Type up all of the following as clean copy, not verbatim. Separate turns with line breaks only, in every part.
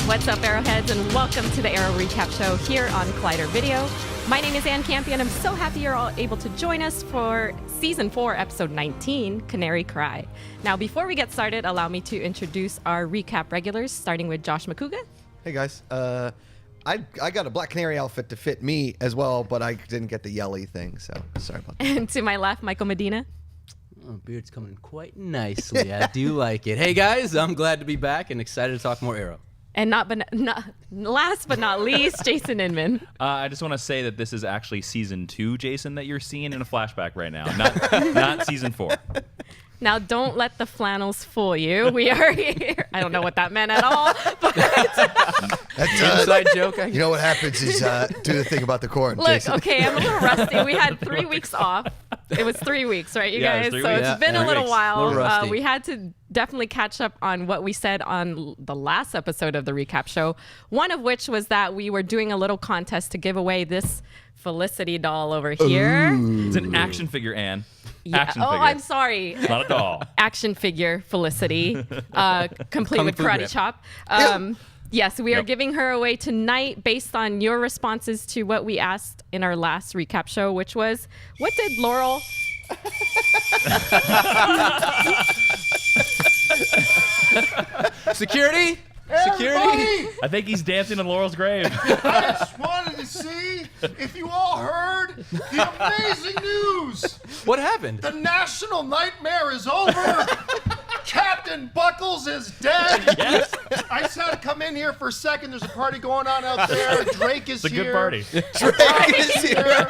What's up, Arrowheads, and welcome to the Arrow Recap Show here on Collider Video. My name is Ann Campea, and I'm so happy you're all able to join us for Season 4, Episode 19, Canary Cry. Now, before we get started, allow me to introduce our recap regulars, starting with Josh Macuga.
Hey, guys. I got a Black Canary outfit to fit me as well, but I didn't get the yelly thing, so sorry about that.
And to my left, Michael Medina.
Oh, beard's coming quite nicely. I do like it. Hey, guys, I'm glad to be back and excited to talk more Arrow.
And last but not least, Jason Inman.
I just want to say that this is actually Season 2, Jason, that you're seeing in a flashback right now, not Season 4.
Now, don't let the flannels fool you. We are here. I don't know what that meant at all. But
That's
inside joke.
You know what happens is do the thing about the corn.
look,
Jason.
okay, I'm a little rusty. We had 3 weeks off. It was 3 weeks, right, you guys?
It was 3
So
weeks.
it's been a
3
little
weeks.
while.
Little rusty.
We had to definitely catch up on what we said on the last episode of the recap show. One of which was that we were doing a little contest to give away this Felicity doll over here.
It's an action figure, Anne. Action
Oh,
figure.
I'm sorry.
It's not a doll.
Action figure Felicity, complete with
Fu
karate
grip.
chop. Yes, we are
Yep.
giving her away tonight based on your responses to what we asked in our last recap show, which was, what did Laurel...
Security? Security?
I think he's dancing in Laurel's grave.
I just wanted to see if you all heard the amazing news.
What happened?
The national nightmare is over. Captain Buckles is dead.
Yes.
I just had to come in here for a second. There's a party going on out there. Drake is
It's a
here.
good party.
Drake is here.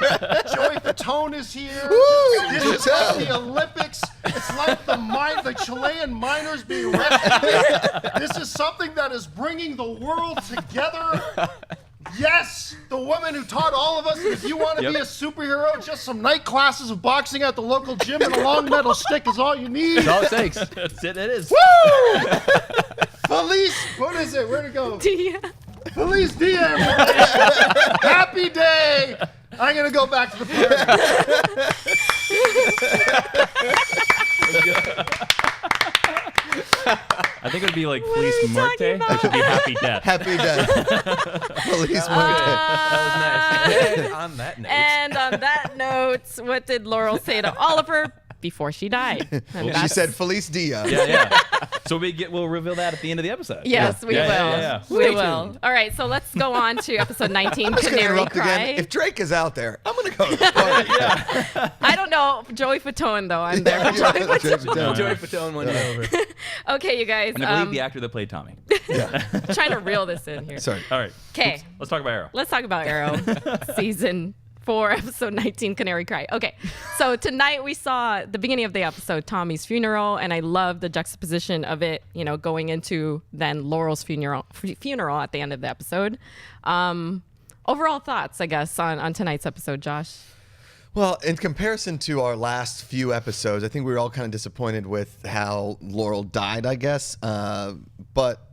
Joey Fatone is here.
Woo,
This
you
is
tell.
like the Olympics. It's like the Chilean miners being rescued. This is something that is bringing the world together. Yes, the woman who taught all of us that if you want to be a superhero, just some night classes of boxing at the local gym and a long metal stick is all you need.
That's all it takes.
That's it. It is.
Woo! Felice, what is it? Where'd it go?
Yeah.
Felice Dia, everybody. Happy day. I'm going to go back to the party.
I think it would be like
are
Felice
you
Muerte.
talking about?
It should be Happy Death.
Happy day. Police
That was nice. And on that note.
And on that note, what did Laurel say to Oliver before she died? And
She
that's-
said Felice Dia.
Yeah. So we'll reveal that at the end of the episode.
Yes, we will.
Yeah.
We
Stay
will.
tuned.
All right, so let's go on to episode 19,
I'm just going to
Canary
interrupt
Cry.
again. If Drake is out there, I'm going to go to the party.
I don't know. Joey Fatone, though. I'm there for Joey Fatone.
Joey Fatone won you over.
Okay, you guys.
And I believe the actor that played Tommy.
Trying to reel this in here.
Sorry.
All right.
Okay,
Let's talk about Arrow.
let's talk about Arrow. Season 4, episode 19, Canary Cry. Okay, so tonight we saw the beginning of the episode, Tommy's funeral, and I love the juxtaposition of it, going into then Laurel's funeral at the end of the episode. Overall thoughts, I guess, on tonight's episode, Josh?
Well, in comparison to our last few episodes, I think we were all kind of disappointed with how Laurel died, I guess. But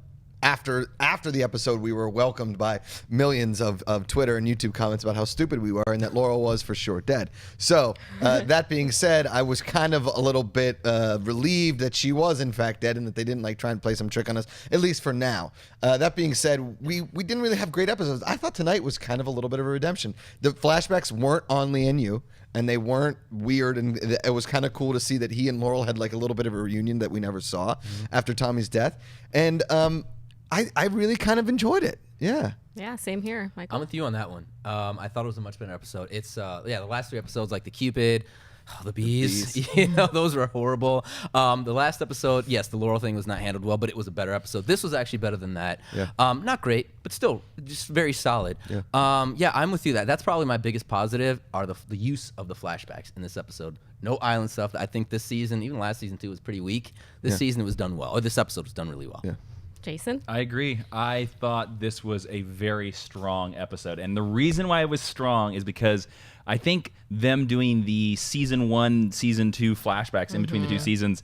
after the episode, we were welcomed by millions of Twitter and YouTube comments about how stupid we were and that Laurel was for sure dead. So that being said, I was kind of a little bit relieved that she was in fact dead and that they didn't try and play some trick on us, at least for now. That being said, we didn't really have great episodes. I thought tonight was kind of a little bit of a redemption. The flashbacks weren't on Lee and you. And they weren't weird, and it was kind of cool to see that he and Laurel had a little bit of a reunion that we never saw after Tommy's death. And I really kind of enjoyed it. Yeah.
Yeah, same here, Michael.
I'm with you on that one. I thought it was a much better episode. It's the last 3 episodes, like the Cupid, the bees. Those were horrible. The last episode, yes, the Laurel thing was not handled well, but it was a better episode. This was actually better than that.
Yeah.
Not great, but still just very solid.
Yeah.
I'm with you. That's probably my biggest positive are the use of the flashbacks in this episode. No island stuff. I think this season, even last season too, was pretty weak. This season it was done well. Or this episode was done really well.
Yeah.
Jason?
I agree. I thought this was a very strong episode. And the reason why it was strong is because I think them doing the season 1, season 2 flashbacks in between the 2 seasons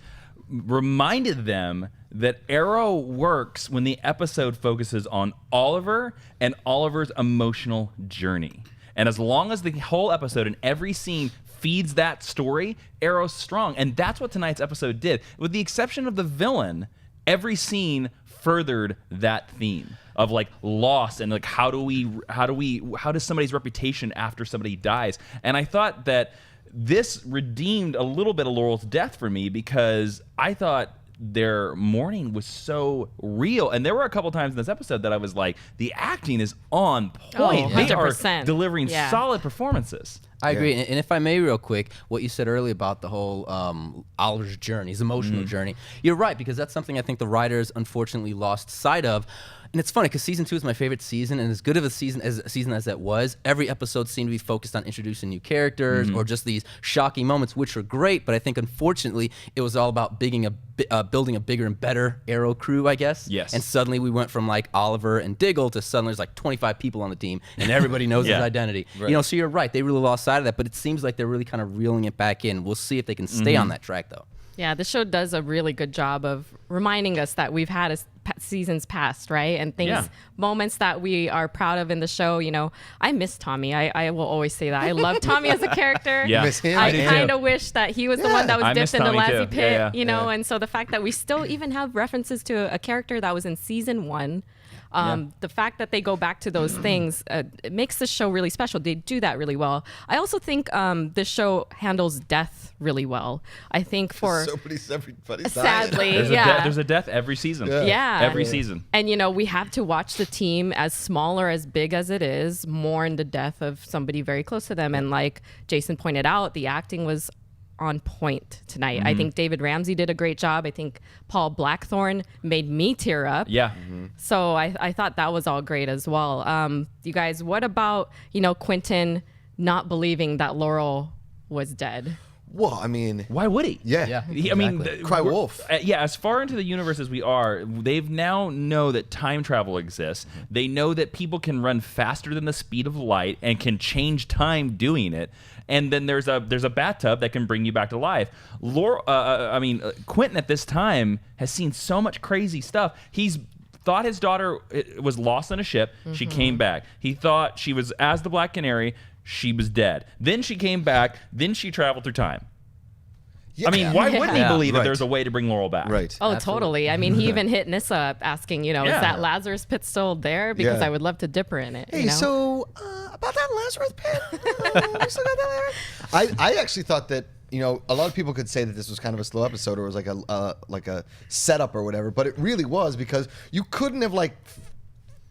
reminded them that Arrow works when the episode focuses on Oliver and Oliver's emotional journey. And as long as the whole episode and every scene feeds that story, Arrow's strong. And that's what tonight's episode did. With the exception of the villain, every scene furthered that theme of like loss and like how does somebody's reputation after somebody dies. And I thought that this redeemed a little bit of Laurel's death for me, because I thought their mourning was so real. And there were a couple times in this episode that I was like, the acting is on point.
Oh,
they are
100%.
delivering
Yeah.
solid performances.
I agree. And if I may, real quick, what you said earlier about the whole Oliver's journey, his emotional journey, you're right, because that's something I think the writers unfortunately lost sight of. And it's funny because season 2 is my favorite season, and as good of a season as that was, every episode seemed to be focused on introducing new characters or just these shocking moments, which were great. But I think unfortunately it was all about building a bigger and better Arrow crew, I guess.
Yes.
And suddenly we went from like Oliver and Diggle to suddenly there's like 25 people on the team, and everybody knows his identity.
Right.
You know, so you're right. They really lost sight of that, but it seems like they're really kind of reeling it back in. We'll see if they can stay on that track, though.
Yeah, the show does a really good job of reminding us that we've had seasons past, right? And things, moments that we are proud of in the show. You know, I miss Tommy. I will always say that. I love Tommy as a character.
Yeah.
Miss him.
I
do
kind of wish that he was the one that
I
was
miss
dipped in the
Tommy
Lassie
too.
pit,
Yeah,
you know? And so the fact that we still even have references to a character that was in season 1, the fact that they go back to those things, it makes the show really special. They do that really well. I also think this show handles death really well. I think for
everybody's dying.
sadly,
There's a death every season.
Yeah.
Every season.
And, you know, we have to watch the team, as small or as big as it is, mourn the death of somebody very close to them. And like Jason pointed out, the acting was on point tonight. I think David Ramsey did a great job. I think Paul Blackthorne made me tear up.
Yeah.
So I thought that was all great as well. You guys, what about, you know, Quentin not believing that Laurel was dead?
Well, I mean,
Why would he?
yeah.
I mean,
Exactly.
Cry
we're-
wolf.
Yeah, as far into the universe as we are, they've now know that time travel exists. They know that people can run faster than the speed of light and can change time doing it. And then there's a bathtub that can bring you back to life. Quentin at this time has seen so much crazy stuff. He's thought his daughter was lost on a ship. She came back. He thought she was as the Black Canary. She was dead. Then she came back. Then she traveled through time.
Yeah.
I mean, why wouldn't he
Yeah.
believe that
Right.
there's a way to bring Laurel back?
Right.
Oh,
Absolutely.
totally. I mean, he even hit Nissa up asking, you know,
Yeah.
is that Lazarus pit still there? Because
Yeah.
I would love to dip her in it.
Hey,
you know?
so about that Lazarus pit, we still got that there? I actually thought that, you know, a lot of people could say that this was kind of a slow episode or it was like a setup or whatever, but it really was, because you couldn't have like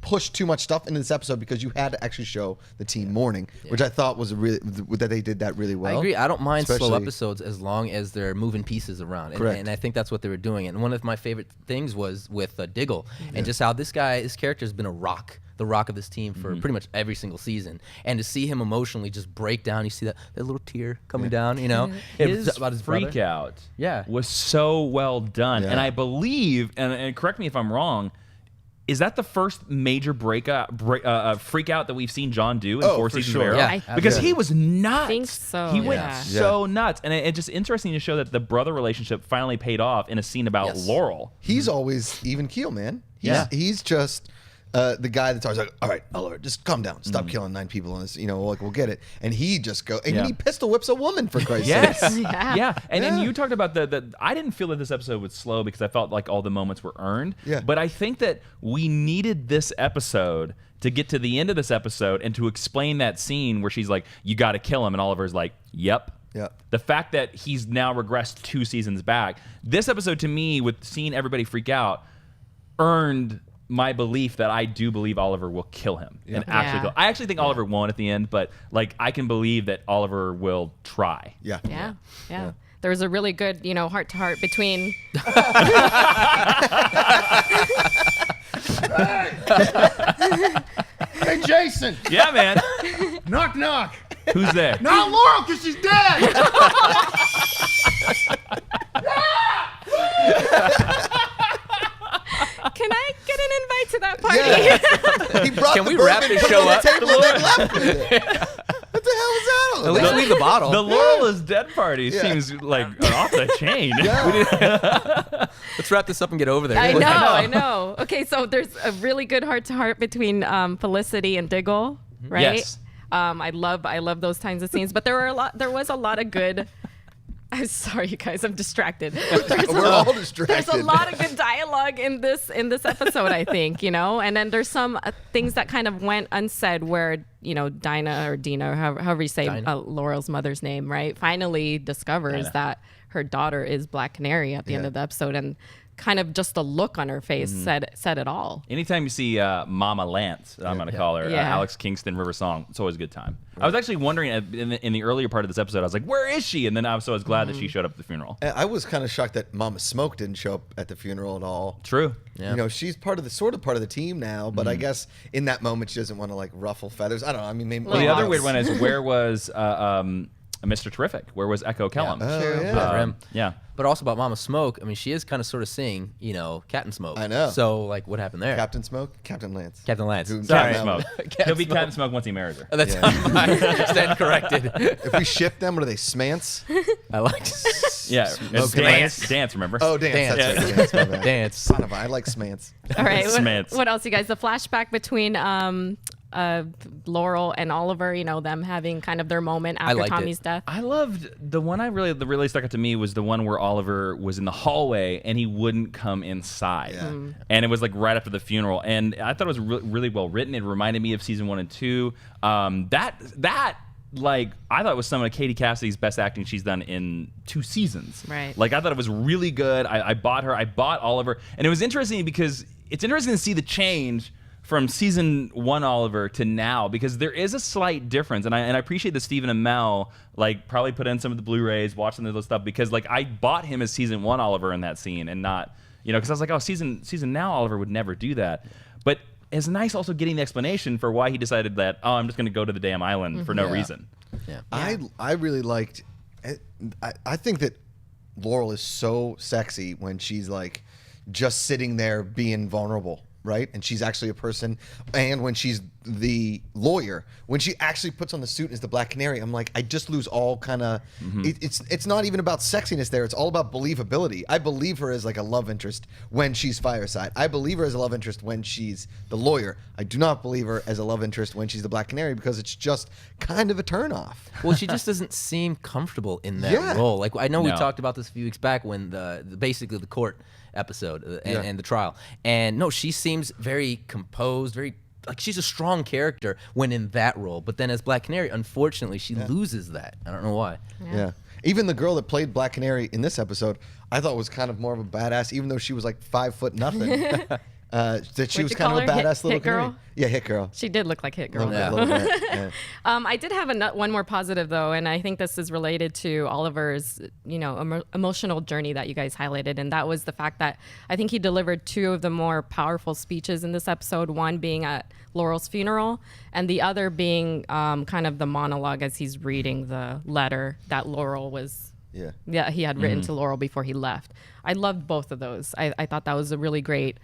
pushed too much stuff into this episode because you had to actually show the team mourning, which I thought was that they did that really well.
I agree. I don't mind slow
Especially-
episodes as long as they're moving pieces around.
Correct.
And I think that's what they were doing. And one of my favorite things was with Diggle and just how this character has been the rock of this team for pretty much every single season. And to see him emotionally just break down, you see that little tear coming down, you know?
His
About his
freak
brother.
out
Yeah.
was so well done.
Yeah.
And I believe, and correct me if I'm wrong, is that the first major freak out that we've seen John do in 4
for
seasons
sure.
of Arrow?
Yeah,
I
Because
absolutely.
he was nuts.
think so,
He went
yeah.
so nuts. And it's just interesting to show that the brother relationship finally paid off in a scene about
Yes.
Laurel.
He's always even keel, man.
Yeah.
He's just the guy that's always like, all right, Oliver, just calm down. Stop killing 9 people on this. You know, like, we'll get it. And he just and
Yeah.
he pistol whips a woman, for Christ's
Yes.
sake.
Yeah.
And
Yeah.
you talked about I didn't feel that this episode was slow because I felt like all the moments were earned.
Yeah.
But I think that we needed this episode to get to the end of this episode and to explain that scene where she's like, you got to kill him. And Oliver's like, yep.
Yeah.
The fact that he's now regressed 2 seasons back. This episode, to me, with seeing everybody freak out, earned my belief that I do believe Oliver will kill him and actually
Yeah.
kill. I actually think Oliver won't at the end, but like I can believe that Oliver will try.
Yeah.
Yeah. There was a really good, you know, heart to heart between.
Hey, Jason,
Yeah, man.
knock, knock.
Who's there?
Not Laurel, because she's dead.
Can I get an invite to that party?
Yeah. He brought
Can
the
we wrap
bourbon,
this
put it
show
on the
up?
table, and then left with it. What the hell was that all
At least
about?
leave the bottle.
The Laurel is dead party
Yeah.
seems like off the chain.
Let's wrap this up and get over there.
I know. Okay, so there's a really good heart to heart between Felicity and Diggle, right?
Yes.
I love those kinds of scenes, but there was a lot of good I'm sorry, you guys. I'm distracted.
We're all distracted.
There's a lot of good dialogue in this episode, I think, and then there's some things that kind of went unsaid where, Dinah or Dina, or however you say Laurel's mother's name, right, finally discovers that her daughter is Black Canary at the end of the episode, and kind of just the look on her face said it all.
Anytime you see Mama Lance, I'm going to call her, Alex Kingston River Song, it's always a good time. I was actually wondering in the earlier part of this episode, I was like, where is she? And then I was glad that she showed up at the funeral.
I was kind of shocked that Mama Smoke didn't show up at the funeral at all.
True.
Yeah. She's part of the team now, but I guess in that moment she doesn't want to like ruffle feathers. I don't know. I mean, maybe.
Well, the other weird one is where was Mr. Terrific? Where was Echo Kellum?
Yeah.
But also about Mama Smoke, I mean, she is kind of sort of saying, Captain Smoke.
I know.
So, like, what happened there?
Captain Smoke? Captain Lance.
Captain Lance.
Sorry, Smoke. He'll be Captain Smoke once he marries her.
That's I stand corrected.
If we ship them, what are they, Smants?
I like
it's Dance, remember?
Oh, Dance. That's right. Dance, my bad.
Dance.
Son of a, I like Smants.
All right.
Smants.
What else, you guys? The flashback between Laurel and Oliver, them having kind of their moment after Tommy's death.
I loved the one that really stuck out to me was the one where Oliver was in the hallway and he wouldn't come inside. Yeah. And it was like right after the funeral. And I thought it was really well written. It reminded me of season 1 and 2. That I thought it was some of Katie Cassidy's best acting she's done in 2 seasons.
Right.
Like, I thought it was really good. I bought her. I bought Oliver. And it was interesting because it's interesting to see the change from season 1 Oliver to now, because there is a slight difference, and I appreciate that Stephen and Mel probably put in some of the Blu-rays, watched some of those stuff, because I bought him as season 1 Oliver in that scene, and not because I was like, oh, season now Oliver would never do that, but it's nice also getting the explanation for why he decided that, oh, I'm just going to go to the damn island for no reason.
Yeah.
I really liked. I think that Laurel is so sexy when she's like just sitting there being vulnerable. Right, and she's actually a person, and when she's the lawyer, when she actually puts on the suit as the Black Canary, I'm like, I just lose all kind of. It's not even about sexiness there. It's all about believability. I believe her as like a love interest when she's Fireside. I believe her as a love interest when she's the lawyer. I do not believe her as a love interest when she's the Black Canary, because it's just kind of a turnoff.
Well, she just doesn't seem comfortable in that role. Like, I know we talked about this a few weeks back when basically the court episode and the trial, and no, she seems very composed, very she's a strong character when in that role, but then as Black Canary, unfortunately, she loses that. I don't know why.
Yeah. Even the girl that played Black Canary in this episode, I thought was kind of more of a badass, even though she was like 5 foot nothing. That she was kind of a badass little
hit girl?
Canary. Yeah, hit girl.
She did look like Hit Girl.
A little bit, yeah.
I did have one more positive, though, and I think this is related to Oliver's, emotional journey that you guys highlighted, and that was the fact that I think he delivered 2 of the more powerful speeches in this episode, one being at Laurel's funeral, and the other being kind of the monologue as he's reading the letter that Laurel was... Yeah, he had written to Laurel before he left. I loved both of those. I thought that was a really great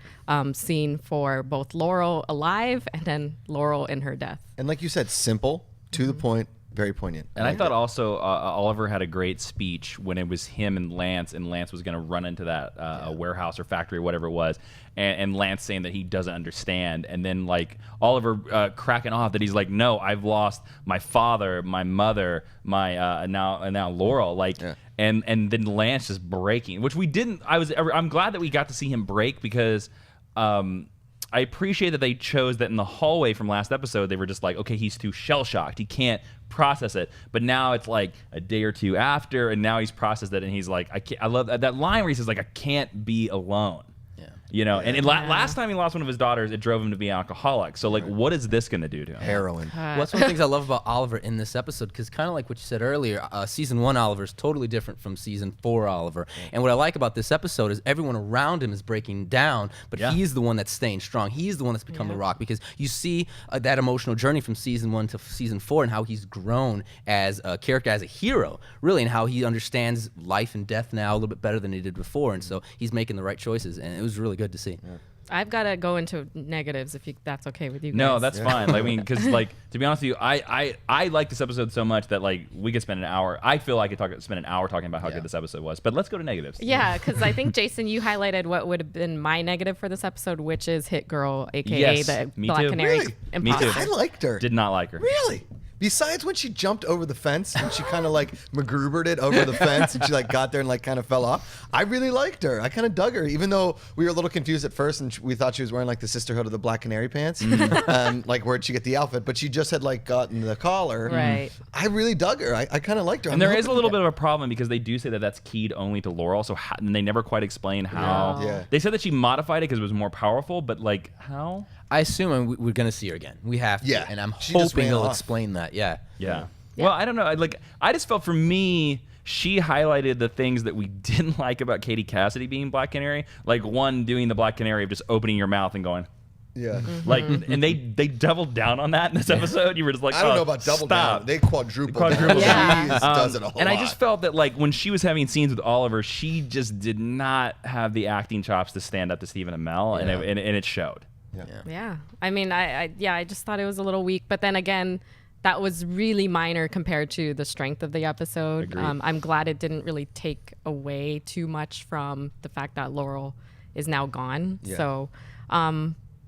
scene for both Laurel alive and then Laurel in her death. And
like you said, simple, to the point, very poignant.
And I thought also Oliver had a great speech when it was him and Lance was going to run into that warehouse or factory or whatever it was, and Lance saying that he doesn't understand, and then Oliver cracking off that he's like, no, I've lost my father, my mother, my now Laurel, and then Lance just breaking, which we didn't. I'm glad that we got to see him break, because I appreciate that they chose that in the hallway from last episode. They were just like, okay, he's too shell-shocked. He can't process it. But now it's like a day or 2 after, and now he's processed it, and he's like, I love that line where he says, like, I can't be alone. And last time he lost one of his daughters, it drove him to be an alcoholic. So, what is this going to do to him?
Heroin.
Well, that's one of the things I love about Oliver in this episode, because kind of like what you said earlier, season 1 Oliver is totally different from season 4 Oliver. And what I like about this episode is everyone around him is breaking down, but he's the one that's staying strong. He's the one that's become the rock, because you see that emotional journey from season 1 to season 4 and how he's grown as a character, as a hero, really, and how he understands life and death now a little bit better than he did before. And so he's making the right choices, and it was really good to see. Yeah.
I've got to go into negatives if that's okay with you guys.
No, that's fine. I mean, because to be honest with you, I like this episode so much that we could spend an hour. I feel I could spend an hour talking about how good this episode was. But let's go to negatives.
Yeah, because I think, Jason, you highlighted what would have been my negative for this episode, which is Hit Girl, aka the Black Canary.
Really?
Me too.
I liked her.
Did not like her.
Really? Besides when she jumped over the fence and she kind of like MacGrubered it over the fence and she like got there and like kind of fell off. I really liked her. I kind of dug her, even though we were a little confused at first and we thought she was wearing like the Sisterhood of the Black Canary pants. Like where'd she get the outfit? But she just had like gotten the collar.
Right.
I really dug her. I kind of liked her.
And there is a little bit of a problem because they do say that that's keyed only to Laurel. So and they never quite explain how.
Yeah.
They said that she modified it because it was more powerful, but like how?
I assume we're going to see her again. We have to.
Yeah.
And I'm
She just
hoping
ran
they'll
off.
explain that. Yeah.
Yeah. Well, I don't know. I just felt for me, she highlighted the things that we didn't like about Katie Cassidy being Black Canary. Like one, doing the Black Canary of just opening your mouth and going.
Yeah.
Like, and they doubled down on that in this episode. You were just like,
I don't
oh,
know about double
stop.
down. They quadrupled
Quadrupled
down.
down.
She does it a whole
And
lot.
I just felt that like when she was having scenes with Oliver, she just did not have the acting chops to stand up to Stephen Amell,
Yeah.
and it showed.
Yeah. I mean, I just thought it was a little weak. But then again, that was really minor compared to the strength of the episode.
Agreed.
I'm glad it didn't really take away too much from the fact that Laurel is now gone.
Yeah.
So,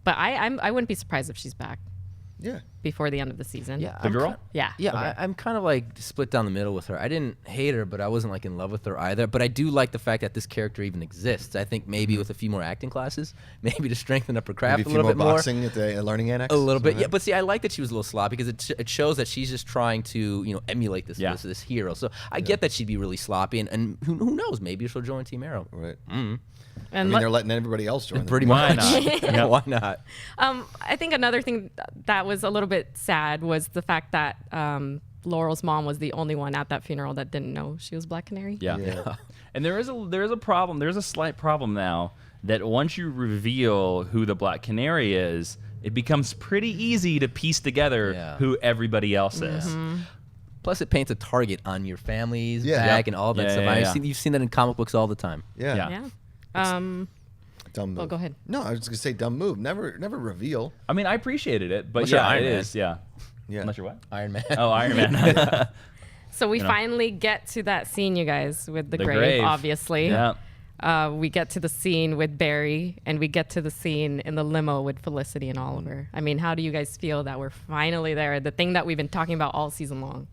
but I wouldn't be surprised if she's back
Yeah.
before the end of the season.
Yeah.
The girl?
Yeah.
Yeah, I'm kind of like split down the middle with her. I didn't hate her, but I wasn't like in love with her either. But I do like the fact that this character even exists. I think maybe with a few more acting classes, maybe to strengthen up her craft
Maybe
a
a few
little
more
bit more.
boxing at the learning annex.
A little bit,
Something
yeah.
like
But see, I like that she was a little sloppy because it shows that she's just trying to, emulate this
Yeah.
this hero. So I get that she'd be really sloppy, and who knows? Maybe she'll join Team Arrow.
that. Right.
And
I mean, they're letting everybody else join.
Pretty
Why
much.
not?
Yeah, why not?
I think another thing that was a little bit sad was the fact that Laurel's mom was the only one at that funeral that didn't know she was Black Canary.
Yeah.
Yeah.
And there is a problem. There's a slight problem now that once you reveal who the Black Canary is, it becomes pretty easy to piece together
Yeah.
who everybody else is.
Plus, it paints a target on your family's
Yeah.
back
Yep.
and all that
Yeah,
stuff.
yeah,
I've
yeah.
you've seen that in comic books all the time.
Yeah.
Yeah.
Yeah.
Dumb move.
Well, go ahead.
No, I was just gonna say dumb move. Never reveal.
I mean, I appreciated it, but
Unless you're
yeah,
Iron
it
Man.
is. Yeah.
Yeah.
Unless you're what?
Iron Man.
Oh, Iron Man.
So we
know.
finally get to that scene, you guys, with the
The
grave,
grave.
obviously.
Yeah.
We get to the scene with Barry, and we get to the scene in the limo with Felicity and Oliver. I mean, how do you guys feel that we're finally there? The thing that we've been talking about all season long.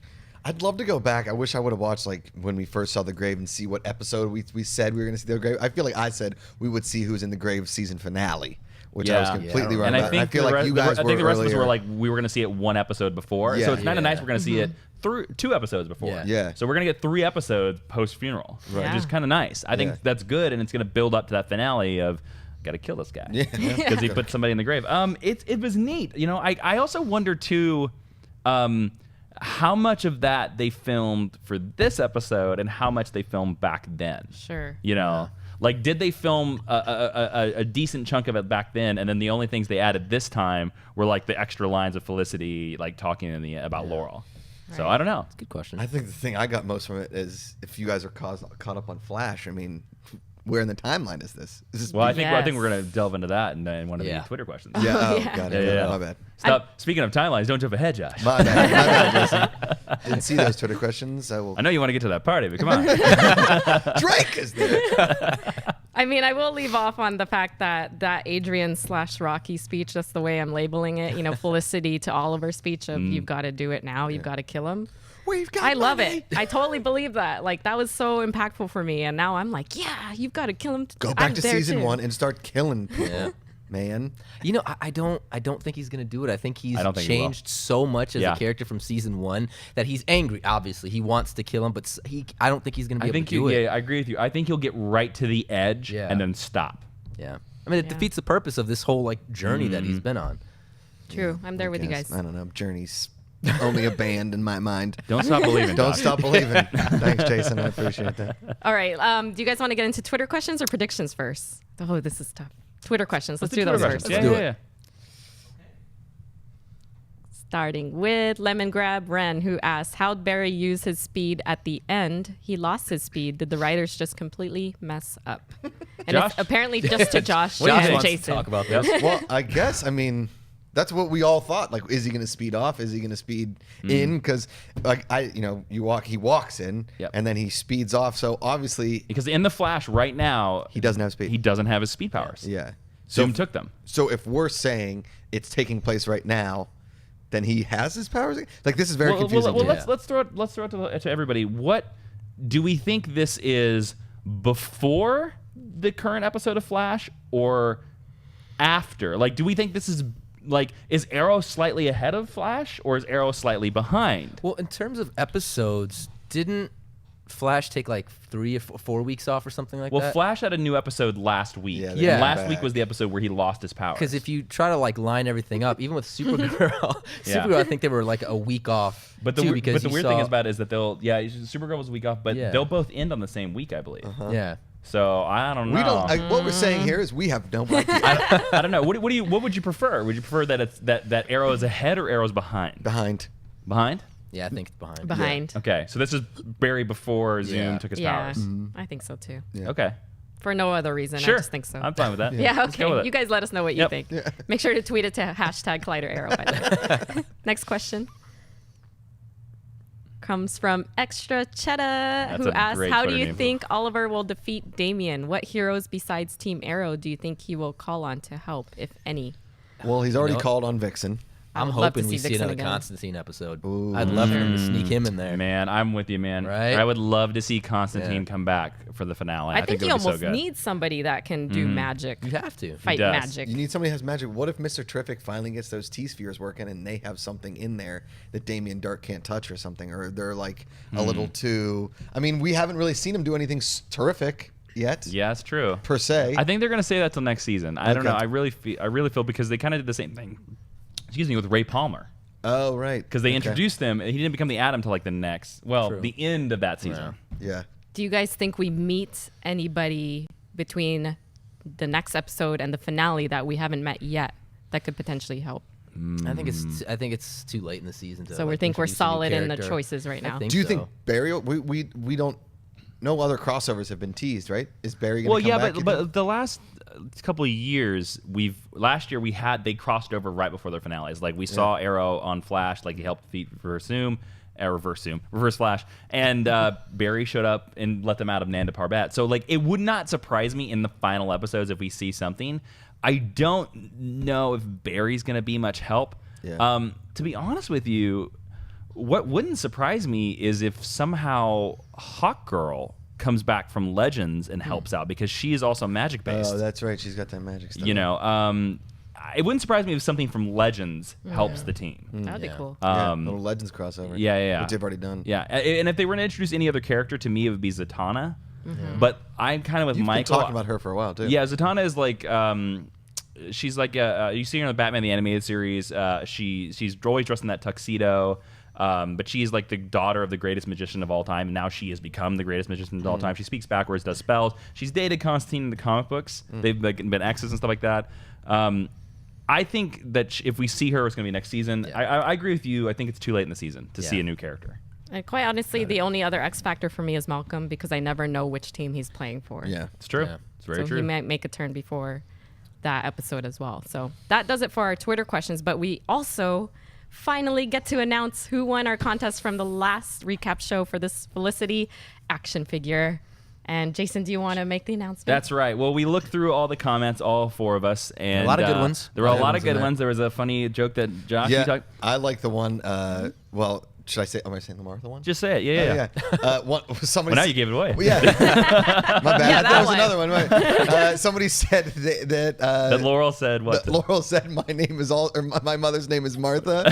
I'd love to go back. I wish I would have watched like when we first saw the grave and see what episode we said we were going to see the grave. I feel like I said we would see who's in the grave season finale, which I was
Yeah.
completely
Yeah.
wrong
And
about.
I think
feel like you guys
I think the rest of us
earlier.
were like we were going to see it one episode before.
Yeah.
So it's kind of
Yeah.
nice we're going to see it through 2 episodes before.
Yeah.
Yeah.
So we're going to get 3 episodes post funeral,
Right.
which is
Yeah.
kind of nice. I think
Yeah.
that's good, and it's going to build up to that finale of got to kill this guy.
Yeah.
Because he put somebody in the grave. It was neat. I also wonder too, how much of that they filmed for this episode and how much they filmed back then.
Sure.
Like, did they film a decent chunk of it back then, and then the only things they added this time were like the extra lines of Felicity, like talking about Laurel? So
Right.
I don't know.
Good question.
I think the thing I got most from it is if you guys are caught up on Flash. I mean, where in the timeline is this? Is this?
Well, I think
Yes.
we're gonna delve into that in one of
Yeah.
the Twitter questions.
yeah. Oh,
Yeah.
got
Yeah,
it.
yeah.
My bad.
Stop. Speaking of timelines, don't jump ahead, Josh.
My bad. My bad, Jason. Didn't see those Twitter questions. I will.
I know you want to get to that party, but come on.
Drake is there.
I mean, I will leave off on the fact that Adrian/Rocky speech, that's the way I'm labeling it, Felicity to Oliver speech of you've got to do it now, you've got to kill him.
We've got
I love
money.
it. I totally believe that. Like, that was so impactful for me. And now I'm like, yeah, you've got to kill him.
Go back
I'm
to
there
season
too.
1 and start killing people,
Yeah.
man.
I don't think he's gonna do it. I think he's
I don't think he will.
changed so much as
Yeah.
a character from season 1 that he's angry. Obviously, he wants to kill him, but I don't think he's gonna be
I
able
think
to do it.
I agree with you. I think he'll get right to the edge
Yeah.
and then stop.
Yeah, I mean, it
Yeah.
defeats the purpose of this whole journey that he's been on.
True. I'm there with you
Guess.
guys.
I don't know. Journey's only a band in my mind.
Don't stop believing.
Don't
Josh.
stop believing. Thanks, Jason. I appreciate that.
All right. Do you guys want to get into Twitter questions or predictions first? Oh, this is tough. Twitter questions. Let's do those
Twitter
first.
questions.
Let's
Yeah,
do
yeah,
it.
Starting with Lemon Grab Ren, who asked, how'd Barry use his speed at the end? He lost his speed. Did the writers just completely mess up? And
Josh?
it's apparently just to Josh
What do you
and
think?
Jason.
Talk about
Yep.
this.
Well, I guess. I mean, that's what we all thought. Like, is he going to speed off? Is he going to speed in? Because, he walks in,
Yep.
and then he speeds off. So obviously,
Because in the Flash right now,
he doesn't have speed.
he doesn't have his speed powers.
Yeah.
Zoom took them.
So if we're saying it's taking place right now, then he has his powers. Like this is very confusing.
Well,
to me.
let's throw it to everybody. What do we think this is before the current episode of Flash or after? Like, do we think this is like, is Arrow slightly ahead of Flash or is Arrow slightly behind?
Well, in terms of episodes, didn't Flash take like 3 or 4 weeks off or something like that?
Well, Flash had a new episode last week.
Yeah,
And
Yeah.
last week was the episode where he lost his powers.
Because if you try to like line everything up, even with Supergirl,
Yeah.
Supergirl, I think they were like a week off.
But the
too,
weird
because
thing is about it is that Supergirl was a week off, but
Yeah.
they'll both end on the same week, I believe.
Yeah.
So I don't know.
We don't. What we're saying here is we have no idea.
I don't know. What would you prefer? Would you prefer that it's that Arrow is ahead or Arrow's behind?
Behind.
Behind?
Yeah, I think it's behind.
Behind.
Okay, so this is Barry before Zoom
Yeah.
took his
Yeah,
powers.
I think so too.
Yeah.
Okay,
For no other reason.
sure.
I just think so.
I'm fine with that.
yeah,
Let's go with
okay.
it.
You guys let us know what you
Yep.
think. Make sure to tweet it to hashtag Collider Arrow, by the way. Next question comes from Extra Cheddar, who
a
asks,
great
how do
Twitter
you
name.
think Oliver will defeat Damian? What heroes besides Team Arrow do you think he will call on to help, if any?
Well, he's already
know-
called on Vixen.
I'm
I'd love to
hoping we
see
see
Vixen
another
again.
Constantine episode. I'd love for him to sneak him in there.
Man, I'm with you, man.
Right?
I would love to see Constantine
Yeah.
come back for the finale.
I think
it
he
would be so
almost
good.
needs somebody that can do magic,
You have to.
fight
does.
magic.
You need somebody who has magic. What if Mr. Terrific finally gets those T-spheres working and they have something in there that Damien Dark can't touch or something, or they're like a little too. I mean, we haven't really seen him do anything terrific yet.
Yeah, it's true.
Per se.
I think they're gonna say that till next season. I don't know.
Okay.
I really feel because they kind of did the same thing. Excuse me, with Ray Palmer.
Oh right.
Because they
Okay.
introduced him, and he didn't become the Atom till like the end of that season.
Yeah.
Do you guys think we meet anybody between the next episode and the finale that we haven't met yet that could potentially help?
I think it's too late in the season to.
So we
like,
think we're
introduce a new
solid in the
character.
choices right now.
I think
Do you
so.
think Barry? We don't. No other crossovers have been teased, right? Is Barry going to
Well,
come
yeah,
back?
but the last couple of years, last year they crossed over right before their finales. Like we saw Arrow on Flash, like he helped defeat Reverse Flash, and Barry showed up and let them out of Nanda Parbat. So like it would not surprise me in the final episodes if we see something. I don't know if Barry's going to be much help.
Yeah.
To be honest with you, what wouldn't surprise me is if somehow Hawkgirl comes back from Legends and helps out because she is also magic based.
Oh, that's right. She's got that magic stuff.
You know, it wouldn't surprise me if something from Legends helps the team.
That would be
Yeah.
cool.
Yeah, little Legends crossover.
yeah.
Which they've already done.
Yeah, and if they were to introduce any other character, to me it would be Zatanna. But I'm kind of with
You've
Michael.
been talking about her for a while too.
Yeah, Zatanna is like she's like you see her in the Batman the Animated Series. She's always dressed in that tuxedo. But she's like the daughter of the greatest magician of all time, and now she has become the greatest magician of all time. She speaks backwards, does spells. She's dated Constantine in the comic books. They've like, been exes and stuff like that. I think that if we see her, it's going to be next season.
Yeah.
I agree with you. I think it's too late in the season to see
Yeah.
a new character.
And quite honestly, the only other X factor for me is Malcolm because I never know which team he's playing for.
Yeah.
It's true.
Yeah.
It's very
So
true.
he might make a turn before that episode as well. So that does it for our Twitter questions. But we also finally get to announce who won our contest from the last recap show for this Felicity action figure. And Jason, do you want to make the announcement?
That's right. Well, we looked through all the comments, all four of us, and
A lot of good ones.
There were a lot of
in
good
there.
ones. There was a funny joke that Josh, you
Yeah.
talked.
I like the one. Well, should I say? Am I saying the Martha one?
Just say it. Yeah.
Somebody.
Well, now you gave it away.
Well, yeah. My bad.
Yeah,
I thought
that
it was
one.
another one. Right. Somebody said that.
That Laurel said what?
that Laurel said my name is my mother's name is Martha,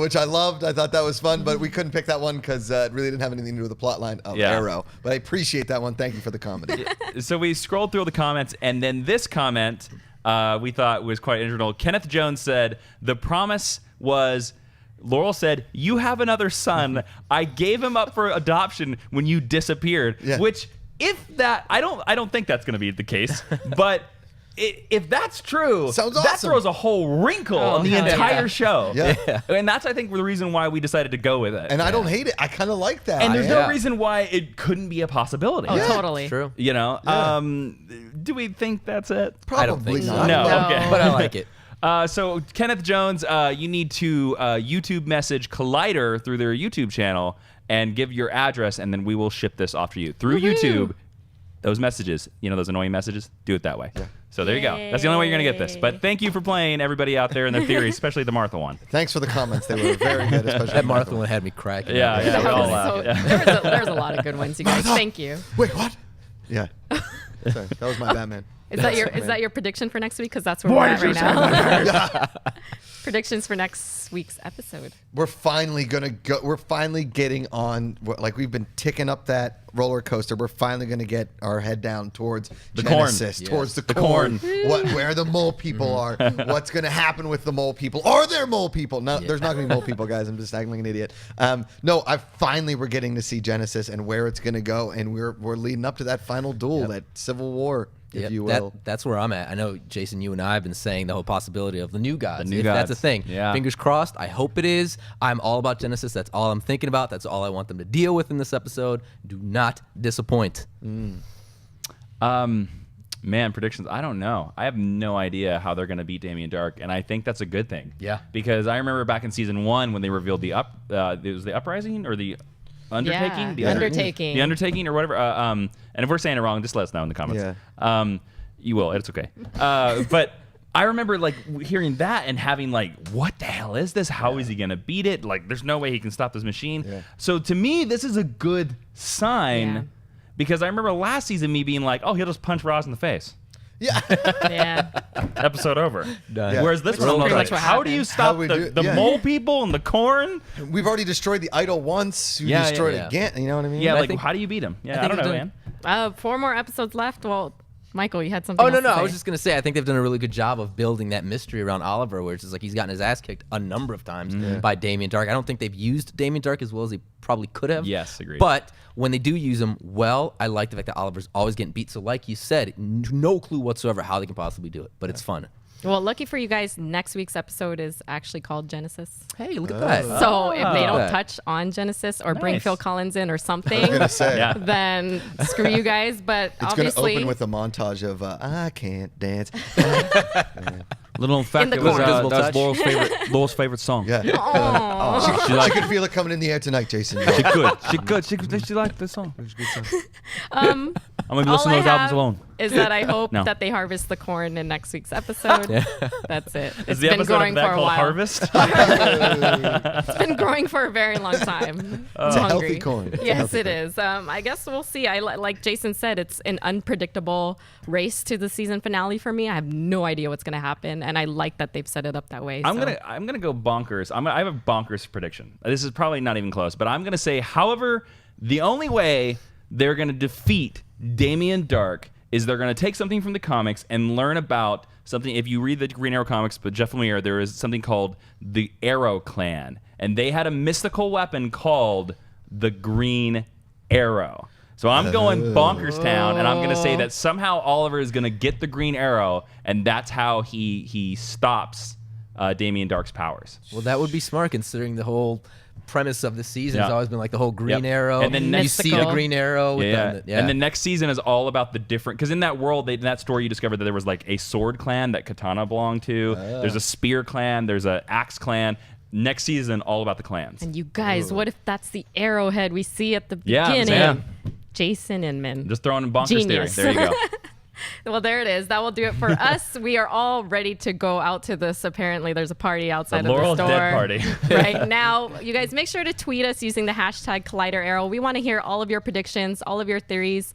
which I loved. I thought that was fun, but we couldn't pick that one because it really didn't have anything to do with the plot line of
Yeah.
Arrow. But I appreciate that one. Thank you for the comedy.
So we scrolled through the comments, and then this comment we thought was quite original. Kenneth Jones said, "The promise was." Laurel said, "You have another son. I gave him up for adoption when you disappeared."
Yeah.
Which, if that, I don't think that's going to be the case. But if that's true,
Sounds
that
awesome.
throws a whole wrinkle
Oh,
on the
hell
entire
yeah.
show.
Yeah.
And that's, I think, the reason why we decided to go with it.
And I don't hate it. I kind of like that.
And there's
Yeah.
no reason why it couldn't be a possibility.
Oh,
Yeah.
totally.
True.
You know,
Yeah.
Do we think that's it?
Probably
I don't think so.
not.
No.
No.
Okay.
But I like it.
So Kenneth Jones, you need to YouTube message Collider through their YouTube channel and give your address, and then we will ship this off to you through YouTube. those messages, those annoying messages, do it that way. Yeah. So there you go. That's the only way you're going to get this. But thank you for playing, everybody out there, and their theories, especially the Martha one.
Thanks for the comments. They were very good, especially
That Martha one had me cracking.
Yeah,
up.
yeah.
That
we all
was
laughed.
there's a lot of good ones, you guys. Thank you.
Wait, what? Yeah. Sorry, that was my Batman.
Is that your prediction for next week? Because that's where we're at right now. Predictions for next week's episode.
We're finally gonna go. We're finally getting on. Like we've been ticking up that roller coaster. We're finally gonna get our head down towards
The
Genesis,
corn.
towards the
corn.
Where the mole people are. What's gonna happen with the mole people? Are there mole people? No, there's not gonna be mole people, guys. I'm just acting like an idiot. No, we're getting to see Genesis and where it's gonna go, and we're leading up to that final duel, that civil war. If you will.
That's where I'm at. I know, Jason, you and I have been saying the whole possibility of the new gods.
new
If
gods.
that's a thing.
Yeah.
Fingers crossed. I hope it is. I'm all about Genesis. That's all I'm thinking about. That's all I want them to deal with in this episode. Do not disappoint.
Man, predictions. I don't know. I have no idea how they're going to beat Damien Dark, and I think that's a good thing.
Yeah.
Because I remember back in season 1 when they revealed it was the Uprising or the Undertaking?
Yeah, Undertaking.
The Undertaking or whatever. And if we're saying it wrong, just let us know in the comments.
Yeah.
You will. It's okay. But I remember hearing that and having what the hell is this? How is he going to beat it? There's no way he can stop this machine. Yeah. So to me, this is a good sign because I remember last season me being like, oh, he'll just punch Roz in the face.
Yeah.
Yeah.
Episode over.
Done.
Yeah.
Whereas this
That's
one, I was
pretty
like,
much what
how do you
happened.
stop
we
the
do-
mole people and the corn?
We've already destroyed the idol once. We
Yeah,
destroyed
yeah.
it again. You know what I mean?
Yeah,
I think-
how do you beat him? Yeah, I
think
don't know,
we've
man.
4 more episodes left. Well, Michael, you had something
Oh,
else
no.
to
I was
say.
just going to say, I think they've done a really good job of building that mystery around Oliver, where it's just he's gotten his ass kicked a number of times by Damien Dark. I don't think they've used Damien Dark as well as he probably could have.
Yes, agreed.
But when they do use him well, I like the fact that Oliver's always getting beat. So like you said, no clue whatsoever how they can possibly do it, but it's fun.
Well, lucky for you guys, next week's episode is actually called Genesis.
Hey, look at that.
So if they don't
That.
touch on Genesis or bring
Nice.
Phil Collins in or something,
gonna say.
Yeah.
then screw you guys. But
It's going to
obviously,
open with a montage of I can't dance.
Little fact,
the
that was,
corn.
Invisible
that was
touch.
Laurel's favorite song.
Yeah.
Aw.
She could feel it coming in the air tonight, Jason.
She could. She liked the song. I'm gonna be
all
listening
I
to those albums
have
alone.
is that I hope
No.
that they harvest the corn in next week's episode. That's it.
Is
It's
the
been
episode
growing
of
for
that
a
called
while.
Harvest?
It's been growing for a very long time. I'm
It's a
hungry.
healthy corn. It's a
Yes,
healthy
it is. I guess we'll see. Like Jason said, it's an unpredictable race to the season finale for me. I have no idea what's going to happen, and I like that they've set it up that way.
I'm
so.
gonna go bonkers. I have a bonkers prediction. This is probably not even close, but I'm gonna say, however, the only way they're gonna defeat Damien Dark is they're gonna take something from the comics and learn about something. If you read the Green Arrow comics, but Jeff Lemire, there is something called the Arrow Clan, and they had a mystical weapon called the Green Arrow. So I'm going bonkers town, and I'm going to say that somehow Oliver is going to get the Green Arrow, and that's how he stops Damien Dark's powers.
Well, that would be smart considering the whole premise of the season has
Yeah.
always been like the whole Green
Yep.
Arrow.
And then
you
next-
see the
Mystical.
Green Arrow. With
Yeah.
them,
And the next season is all about the different, because in that world, in that story, you discovered that there was like a sword clan that Katana belonged to. There's a spear clan. There's a axe clan. Next season, all about the clans.
And you guys, what if that's the arrowhead we see at the
Yeah, I'm
beginning?
saying.
Jason Inman.
Just throwing in bonkers
Genius.
theory. There you go.
Well, there it is. That will do it for us. We are all ready to go out to this. Apparently, there's a party outside
The
of
Laurel's
the store.
dead party.
Right now, you guys make sure to tweet us using the hashtag Collider Arrow. We want to hear all of your predictions, all of your theories,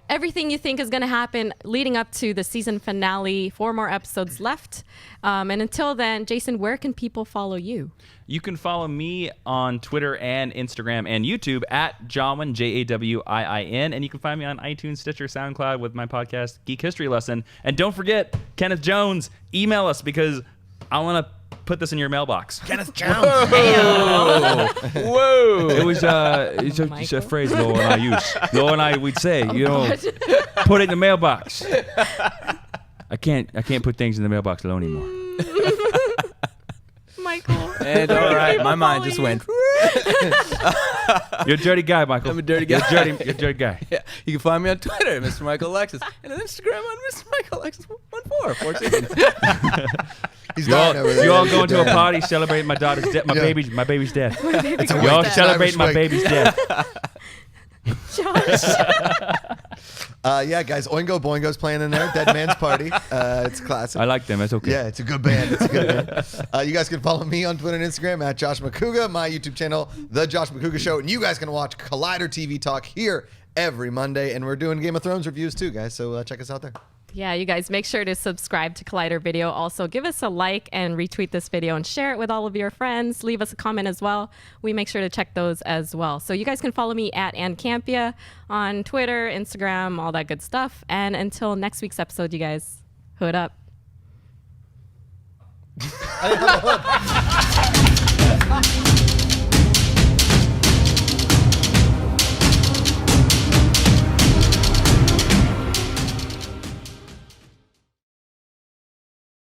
everything you think is going to happen leading up to the season finale. 4 more episodes left. And until then, Jason, where can people follow you?
You can follow me on Twitter and Instagram and YouTube at Jawin, Jawiin. And you can find me on iTunes, Stitcher, SoundCloud with my podcast, Geek History Lesson. And don't forget, Kenneth Jones, email us because I want to put this in your mailbox.
Kenneth Jones.
Whoa!
It was it's a
Michael?
phrase Laura and I use. Laura and I would say, put it in the mailbox. I can't put things in the mailbox alone anymore.
Michael.
And all right, my mind just went.
You're a dirty guy, Michael.
I'm a dirty guy.
You're a dirty guy.
Yeah, you can find me on Twitter, Mr. Michael Alexis, and on Instagram on Mr. Michael Alexis 14. 4 seasons.
He's
You all,
dying over there.
you all
He's
going to a
dead.
party celebrating my daughter's death. My
Yeah.
baby's death.
It's a
You all
wake.
celebrating my
It's an Irish
baby's death.
Josh.
Yeah, guys, Oingo Boingo's playing in there. Dead Man's Party. It's classic.
I like them. It's okay.
Yeah, it's a good band. It's a good band. You guys can follow me on Twitter and Instagram at Josh Macuga, my YouTube channel, The Josh Macuga Show, and you guys can watch Collider TV Talk here every Monday, and we're doing Game of Thrones reviews too, guys, so check us out there.
Yeah, you guys make sure to subscribe to Collider Video. Also, give us a like and retweet this video and share it with all of your friends. Leave us a comment as well. We make sure to check those as well. So you guys can follow me at Ann Campea on Twitter, Instagram, all that good stuff. And until next week's episode, you guys, hood up.
I didn't have a hood.